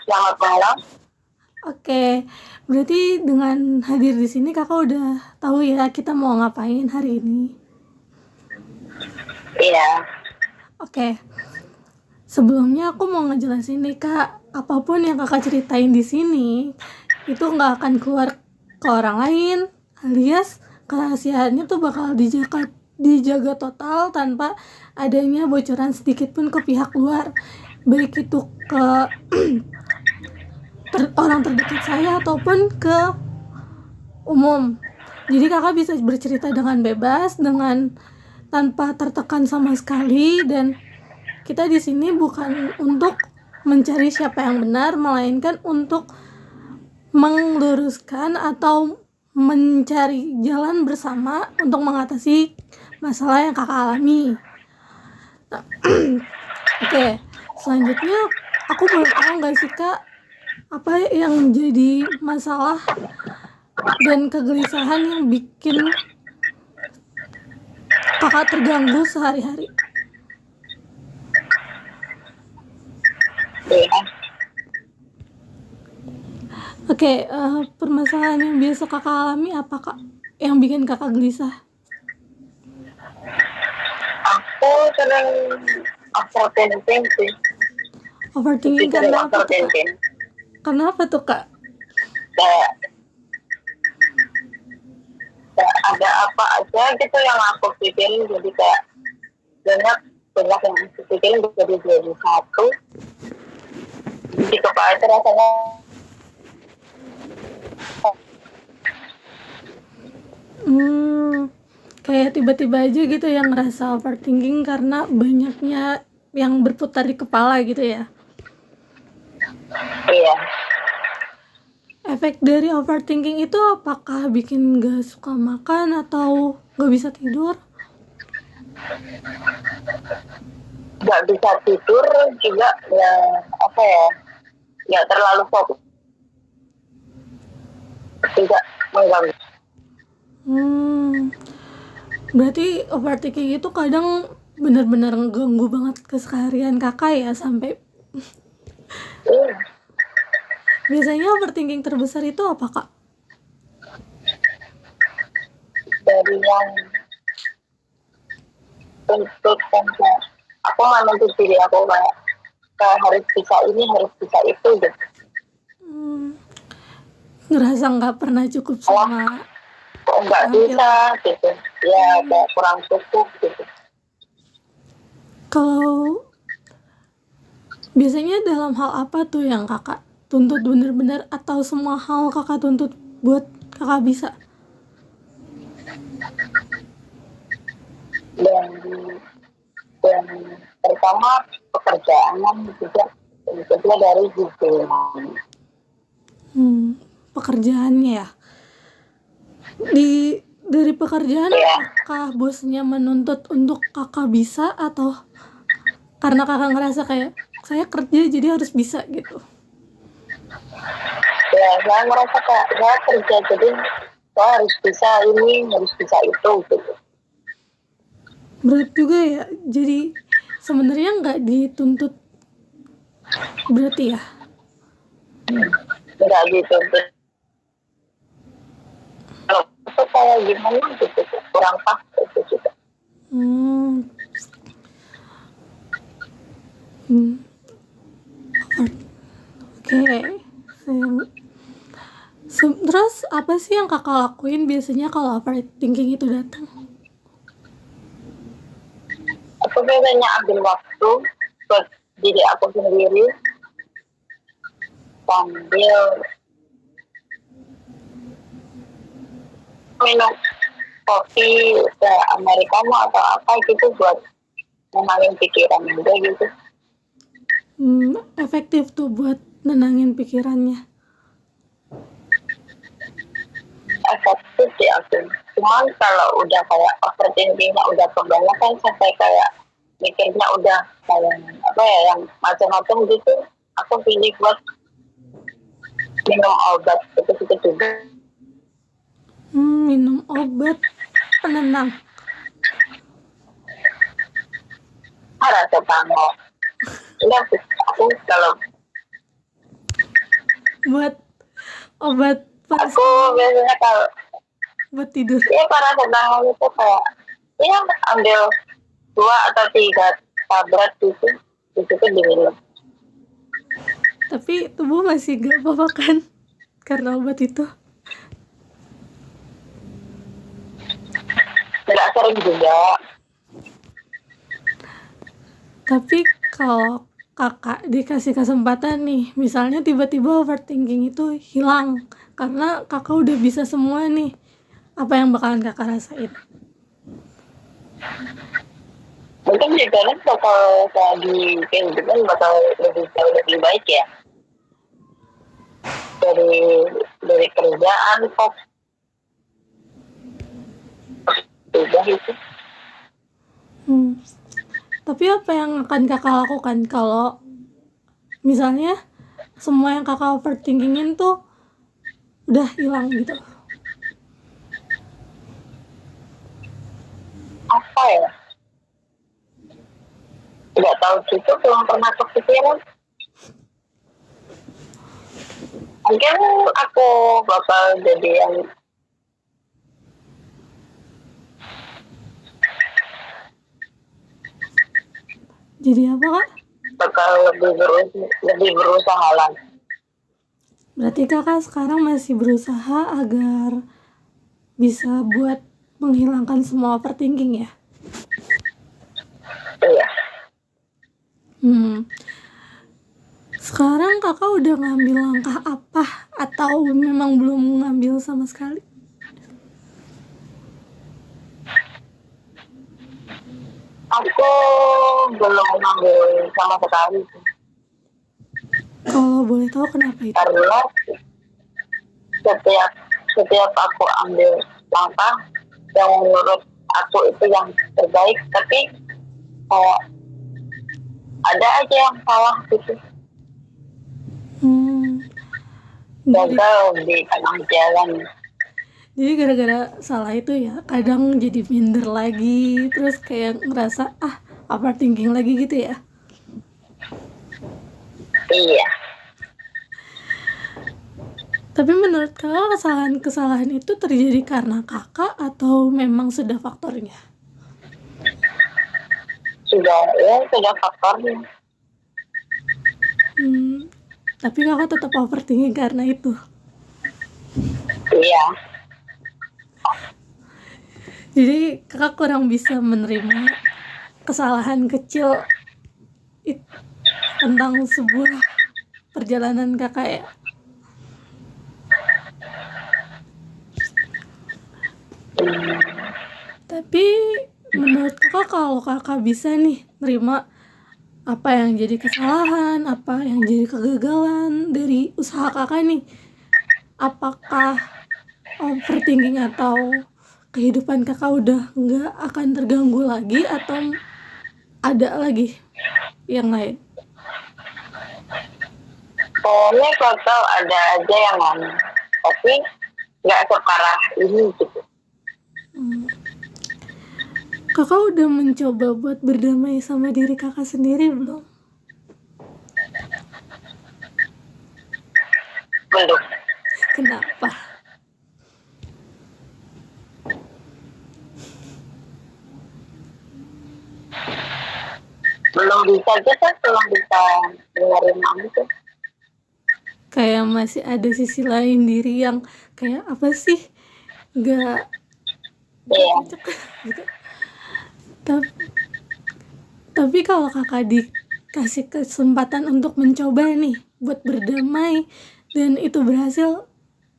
Selamat malam. Oke, berarti dengan hadir di sini kakak udah tahu ya kita mau ngapain hari ini. Iya. Oke, sebelumnya aku mau ngejelasin nih kak, apapun yang kakak ceritain di sini itu nggak akan keluar ke orang lain, alias kerahasiaannya tuh bakal dijaga total tanpa adanya bocoran sedikit pun ke pihak luar, baik itu ke orang terdekat saya ataupun ke umum. Jadi kakak bisa bercerita dengan bebas, dengan tanpa tertekan sama sekali, dan kita di sini bukan untuk mencari siapa yang benar, melainkan untuk meluruskan atau mencari jalan bersama untuk mengatasi masalah yang kakak alami. Nah, oke, selanjutnya aku boleh tahu nggak sih kak, apa yang jadi masalah dan kegelisahan yang bikin kakak terganggu sehari-hari? Iya. Oke, permasalahan yang biasa kakak alami apa kak? Yang bikin kakak gelisah? Aku sering overthinking sih. Lebih Overthinking sering karena apa tuh kak? overthinking. Karena apa tuh kak? Kayak, kayak ada apa aja gitu yang aku pikirin, jadi kayak banyak banyak yang aku pikirin jadi satu. Di kepala itu rasanya Kayak tiba-tiba aja gitu yang ngerasa overthinking karena banyaknya yang berputar di kepala gitu ya. iya. Efek dari overthinking itu apakah bikin gak suka makan atau gak bisa tidur? Nggak bisa tidur juga, ya apa ya, nggak terlalu fokus juga, mengganggu. Berarti overthinking itu kadang benar-benar ngeganggu banget keseharian kakak ya, sampai Iya. biasanya overthinking terbesar itu apa kak? Dari yang untuk kayak aku menuntut diri aku kayak harus bisa ini, harus bisa itu gitu. Ngerasa nggak pernah cukup sama Kok nggak bisa penampilan. gitu, ya kayak kurang cukup gitu. Kalau biasanya dalam hal apa tuh yang kakak tuntut bener-bener, atau semua hal kakak tuntut buat kakak bisa? Dan dan pertama pekerjaan juga, yang kedua dari hubungan. Pekerjaannya ya, dari pekerjaan Ya, apakah bosnya menuntut untuk kakak bisa, atau karena kakak ngerasa kayak saya kerja jadi harus bisa gitu? ya saya merasa kayak saya kerja jadi saya harus bisa ini, harus bisa itu gitu. Berat juga ya, jadi sebenarnya nggak dituntut berarti ya. Enggak gitu. Kalau itu kayak gimana gitu, kurang pas gitu gitu. hmm, hmm. Oke. Terus apa sih yang kakak lakuin biasanya kalau overthinking itu datang? Aku biasanya ambil waktu buat diri aku sendiri sambil minum kopi kayak americano atau apa gitu buat nenangin pikiran aja gitu. Efektif tuh buat nenangin pikirannya. Efektif sih aku. Cuman kalau udah kayak overthinkingnya udah kebanyakan sampai kayak mikirnya udah kayak apa ya, yang macam-macam gitu, aku pilih buat minum obat itu juga. Minum obat penenang. Rasa tanggung. Ini aku kalau buat obat Aku biasanya kalau buat tidur. paracetamol itu kayak ya ambil 2 atau 3 tablet gitu, itu tuh diminum. Tapi tubuh masih gak apa-apa kan karena obat itu. Nggak sering juga. Tapi kalau kakak dikasih kesempatan nih, misalnya tiba-tiba overthinking itu hilang karena kakak udah bisa semua nih, apa yang bakalan kakak rasain? Mungkin juga kan bakal kayak di kehidupan bakal lebih baik ya, dari kerjaan kok udah itu. Tapi apa yang akan kakak lakukan kalau misalnya semua yang kakak overthinkingin tuh udah hilang gitu? Apa ya, nggak tahu gitu, belum pernah kepikiran. Mungkin aku bakal jadi yang Jadi apa kak? bakal lebih berusaha lagi. Berarti kakak sekarang masih berusaha agar bisa buat menghilangkan semua overthinking ya? Iya. Sekarang kakak udah ngambil langkah apa atau memang belum ngambil sama sekali? Aku belum ngambil sama sekali Kalau boleh tahu kenapa itu? karena setiap aku ambil langkah yang menurut aku itu yang terbaik, tapi ada aja yang salah gitu, gagal di tengah jalan. Jadi gara-gara salah itu ya kadang jadi minder lagi, terus kayak ngerasa overthinking lagi gitu ya? Iya. Tapi menurut kakak kesalahan itu terjadi karena kakak atau memang sudah faktornya? Sudah faktornya. Tapi kakak tetap overthinking karena itu? Iya. Jadi kakak kurang bisa menerima kesalahan kecil tentang sebuah perjalanan kakak ya? Tapi menurut kakak kalau kakak bisa nih nerima apa yang jadi kesalahan, apa yang jadi kegagalan dari usaha kakak nih, apakah overthinking atau kehidupan kakak udah nggak akan terganggu lagi atau ada lagi yang lain? Pokoknya kalau ada aja yang lain, tapi nggak separah ini gitu. Kakak udah mencoba buat berdamai sama diri kakak sendiri belum? Belum. Kenapa? Belum bisa aja, belum bisa menerima itu. Kayak masih ada sisi lain diri yang kayak apa sih nggak cocok gitu. Tapi kalau kakak dikasih kesempatan untuk mencoba nih buat berdamai dan itu berhasil,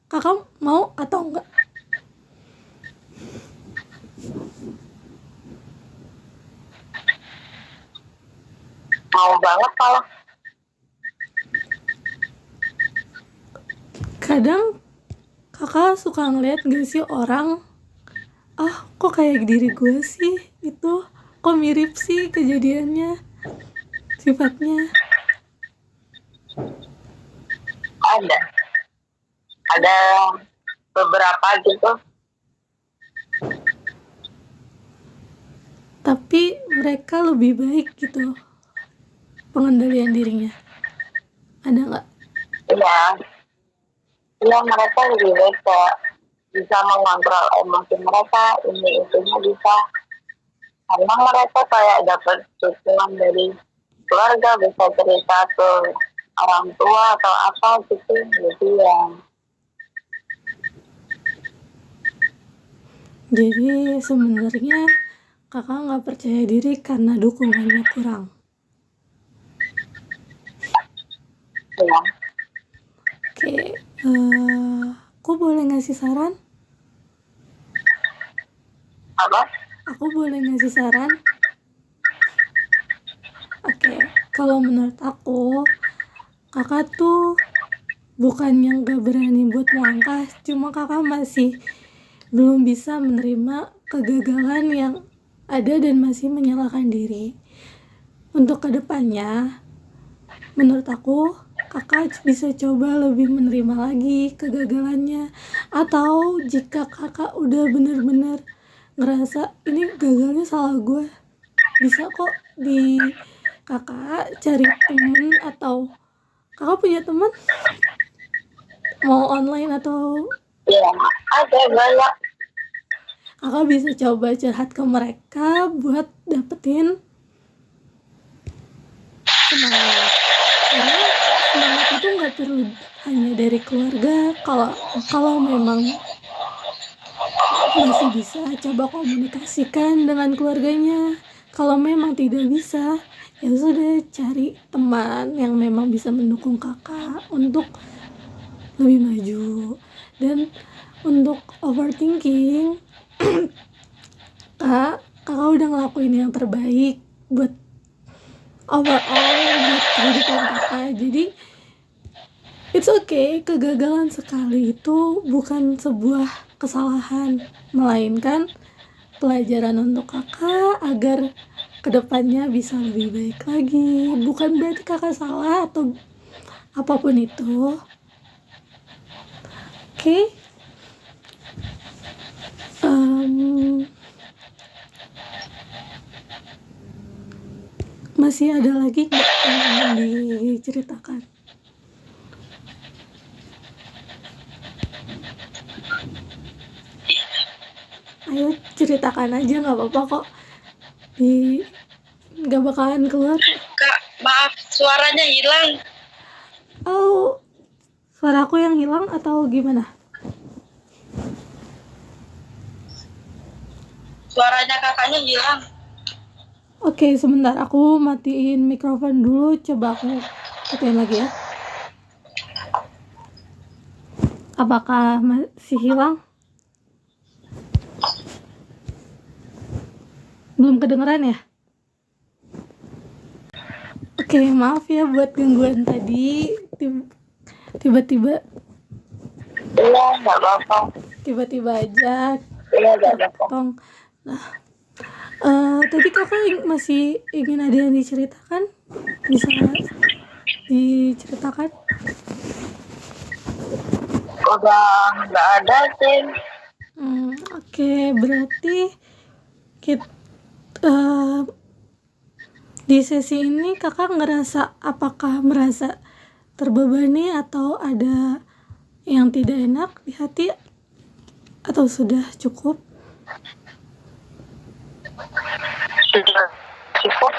kakak mau atau enggak? Mau banget kalau. Kadang kakak suka ngeliat gak sih orang, kok kayak diri gue sih itu, kok mirip sih kejadiannya, sifatnya. Ada beberapa gitu. Tapi mereka lebih baik gitu pengendalian dirinya. Ada nggak? Iya, Ya mereka lebih baik kayak bisa mengontrol emosi mereka, ini itunya bisa, karena mereka kayak dapat dukungan dari keluarga, bisa cerita ke orang tua atau apa gitu, jadi ya Jadi sebenarnya kakak nggak percaya diri karena dukungannya kurang. ya Oke, aku boleh ngasih saran? apa Aku boleh ngasih saran? Oke, kalau menurut aku, kakak tuh bukan yang gak berani buat melangkah, cuma kakak masih belum bisa menerima kegagalan yang ada dan masih menyalahkan diri. Untuk kedepannya, menurut aku, kakak bisa coba lebih menerima lagi kegagalannya. Atau jika kakak udah bener-bener ngerasa ini gagalnya salah gue, bisa kok kakak cari temen, atau kakak punya temen mau online atau ya ada banyak. kakak bisa coba curhat ke mereka buat dapetin semangat, karena semangat itu nggak perlu hanya dari keluarga. Kalau memang masih bisa, coba komunikasikan dengan keluarganya. Kalau memang tidak bisa, ya sudah, cari teman yang memang bisa mendukung kakak untuk lebih maju. Dan untuk overthinking, kakak udah ngelakuin yang terbaik buat overall buat kehidupan kakak. Jadi it's okay, kegagalan sekali itu bukan sebuah kesalahan, melainkan pelajaran untuk kakak agar kedepannya bisa lebih baik lagi. Bukan berarti kakak salah atau apapun itu. Oke, masih ada lagi nggak yang ingin diceritakan? Ayo ceritakan aja, nggak apa-apa kok. Nggak bakalan keluar. Kak, maaf suaranya hilang. Oh, suaraku yang hilang atau gimana? Suaranya kakaknya hilang. Oke, sebentar, aku matiin mikrofon dulu. Coba aku matiin lagi ya. Apakah masih hilang? Belum kedengeran ya? Oke, maaf ya buat gangguan tadi. Tiba-tiba Iya, nggak apa-apa. tiba-tiba aja Iya, nggak apa-apa. terpotong. Nah, tadi kakak masih ingin ada yang diceritakan? Bisa diceritakan? Udah nggak ada sih. Oke, berarti di sesi ini kakak apakah merasa terbebani atau ada yang tidak enak di hati, atau sudah cukup? Sudah cukup.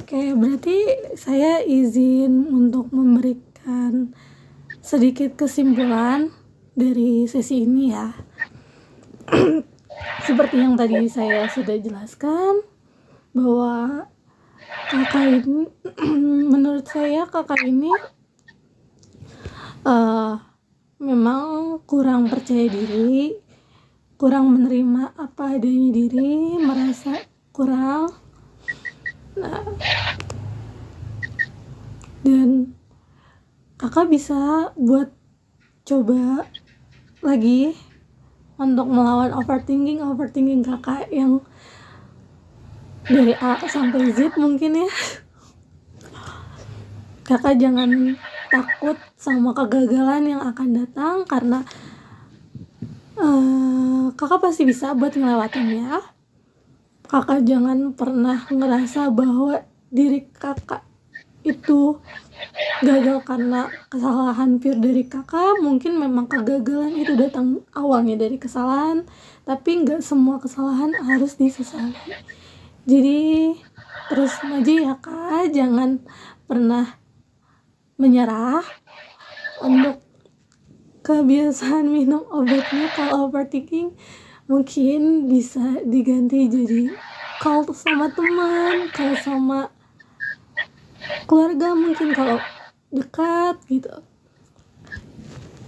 Oke, berarti saya izin untuk memberikan sedikit kesimpulan dari sesi ini ya. Seperti yang tadi saya sudah jelaskan, bahwa kakak ini menurut saya kakak ini memang kurang percaya diri, kurang menerima apa adanya diri, merasa kurang. Nah, dan kakak bisa buat coba lagi untuk melawan overthinking kakak yang dari A sampai Z mungkin ya. Kakak jangan takut sama kegagalan yang akan datang, karena kakak pasti bisa buat ngelewatinnya. Kakak jangan pernah ngerasa bahwa diri kakak itu gagal karena kesalahan pure dari kakak, mungkin memang kegagalan itu datang awalnya dari kesalahan, tapi nggak semua kesalahan harus disesali. Jadi terus maju ya kak, jangan pernah menyerah. Untuk kebiasaan minum obatnya kalau overthinking mungkin bisa diganti jadi call sama teman, call sama keluarga mungkin kalau dekat gitu.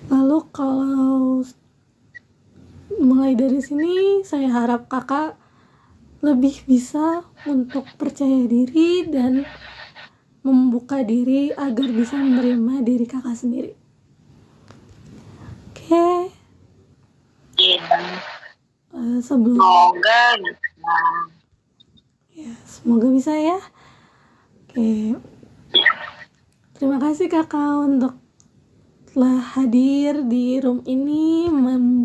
Lalu kalau mulai dari sini saya harap kakak lebih bisa untuk percaya diri dan membuka diri agar bisa menerima diri kakak sendiri. Oke. Iya. Sebelum Semoga bisa. ya, semoga bisa ya. Oke. Terima kasih kakak untuk telah hadir di room ini,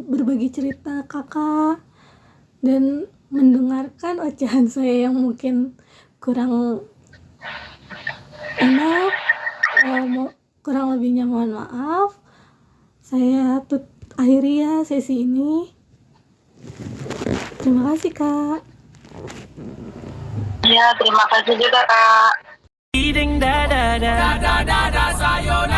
berbagi cerita kakak dan mendengarkan ocehan saya yang mungkin kurang enak. Kurang lebihnya mohon maaf. Saya akhiri ya sesi ini. Terima kasih kak. Ya, terima kasih juga Kak. Ding da da da da da da sayonara.